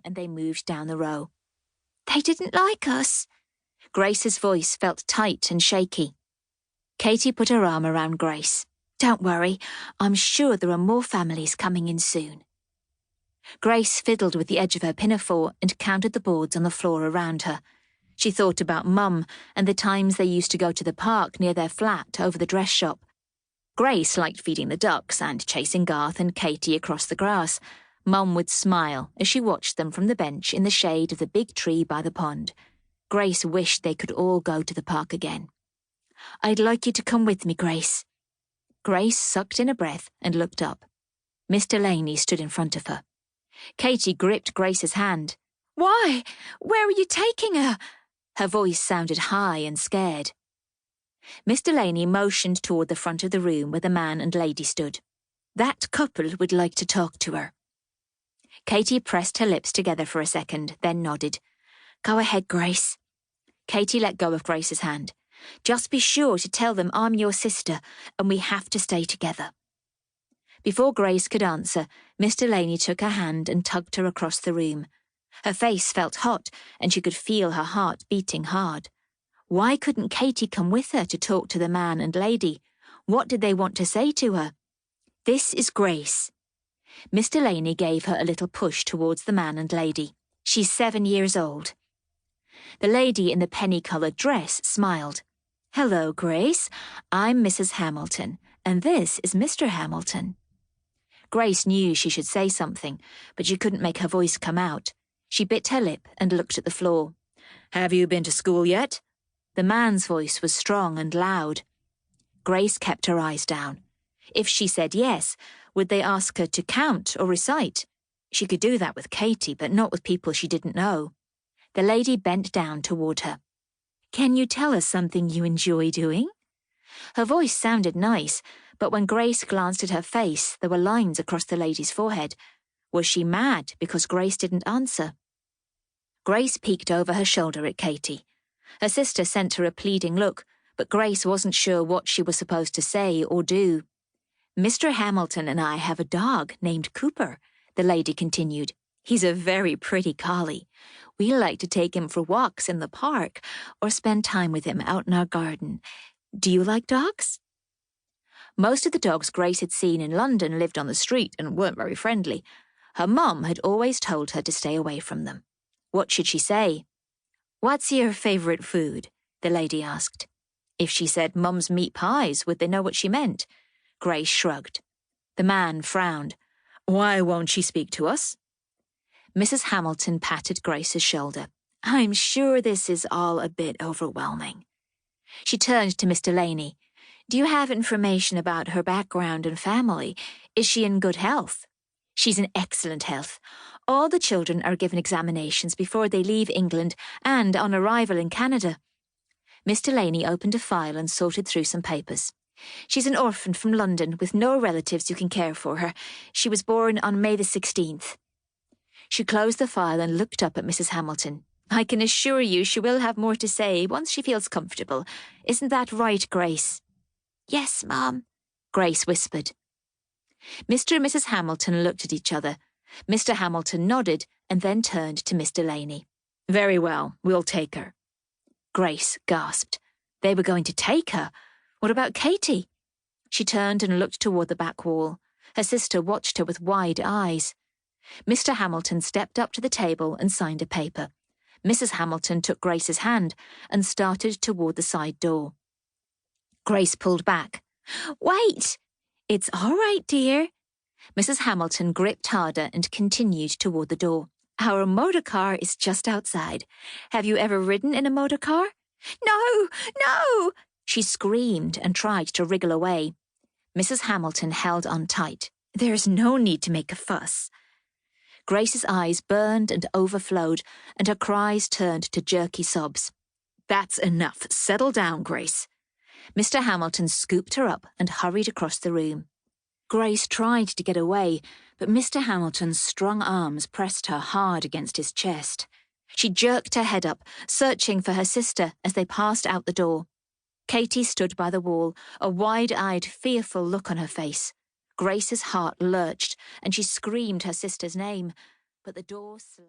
and they moved down the row. "They didn't like us." Grace's voice felt tight and shaky. Katie put her arm around Grace. "Don't worry, I'm sure there are more families coming in soon." Grace fiddled with the edge of her pinafore and counted the boards on the floor around her. She thought about Mum and the times they used to go to the park near their flat over the dress shop. Grace liked feeding the ducks and chasing Garth and Katie across the grass. Mum would smile as she watched them from the bench in the shade of the big tree by the pond. Grace wished they could all go to the park again. "I'd like you to come with me, Grace." Grace sucked in a breath and looked up. Mr. Laney stood in front of her. Katie gripped Grace's hand. "Why? Where are you taking her?" Her voice sounded high and scared. Mr. Laney motioned toward the front of the room where the man and lady stood. "That couple would like to talk to her." Katie pressed her lips together for a second, then nodded. "Go ahead, Grace." Katie let go of Grace's hand. "Just be sure to tell them I'm your sister and we have to stay together." Before Grace could answer, Mr. Laney took her hand and tugged her across the room. Her face felt hot and she could feel her heart beating hard. Why couldn't Katie come with her to talk to the man and lady? What did they want to say to her? "This is Grace." Mr. Laney gave her a little push towards the man and lady. "She's 7 years old." The lady in the penny-coloured dress smiled. "Hello, Grace. I'm Mrs. Hamilton, and this is Mr. Hamilton." Grace knew she should say something, but she couldn't make her voice come out. She bit her lip and looked at the floor. "Have you been to school yet?" The man's voice was strong and loud. Grace kept her eyes down. If she said yes, would they ask her to count or recite? She could do that with Katie, but not with people she didn't know. The lady bent down toward her. "Can you tell us something you enjoy doing?" Her voice sounded nice, but when Grace glanced at her face, there were lines across the lady's forehead. Was she mad because Grace didn't answer? Grace peeked over her shoulder at Katie. Her sister sent her a pleading look, but Grace wasn't sure what she was supposed to say or do. "Mr. Hamilton and I have a dog named Cooper," the lady continued. "He's a very pretty collie. We like to take him for walks in the park or spend time with him out in our garden. Do you like dogs?" Most of the dogs Grace had seen in London lived on the street and weren't very friendly. Her mum had always told her to stay away from them. What should she say? "What's your favourite food?" the lady asked. If she said Mum's meat pies, would they know what she meant? Grace shrugged. The man frowned. "Why won't she speak to us?" Mrs. Hamilton patted Grace's shoulder. "I'm sure this is all a bit overwhelming." She turned to Mr. Laney. "Do you have information about her background and family? Is she in good health?" "She's in excellent health. All the children are given examinations before they leave England and on arrival in Canada." Mr. Laney opened a file and sorted through some papers. "She's an orphan from London with no relatives who can care for her. She was born on May the 16th. She closed the file and looked up at Mrs. Hamilton. "I can assure you she will have more to say once she feels comfortable. Isn't that right, Grace?" "Yes, Mum," Grace whispered. Mr. and Mrs. Hamilton looked at each other. Mr. Hamilton nodded and then turned to Mr. Laney. "Very well, we'll take her." Grace gasped. They were going to take her. What about Katie? She turned and looked toward the back wall. Her sister watched her with wide eyes. Mr. Hamilton stepped up to the table and signed a paper. Mrs. Hamilton took Grace's hand and started toward the side door. Grace pulled back. "Wait!" "It's all right, dear." Mrs. Hamilton gripped harder and continued toward the door. "Our motor car is just outside. Have you ever ridden in a motor car?" "No, no!" She screamed and tried to wriggle away. Mrs. Hamilton held on tight. "There's no need to make a fuss." Grace's eyes burned and overflowed, and her cries turned to jerky sobs. "That's enough. Settle down, Grace." Mr. Hamilton scooped her up and hurried across the room. Grace tried to get away, but Mr. Hamilton's strong arms pressed her hard against his chest. She jerked her head up, searching for her sister as they passed out the door. Katie stood by the wall, a wide-eyed, fearful look on her face. Grace's heart lurched, and she screamed her sister's name, but the door slammed.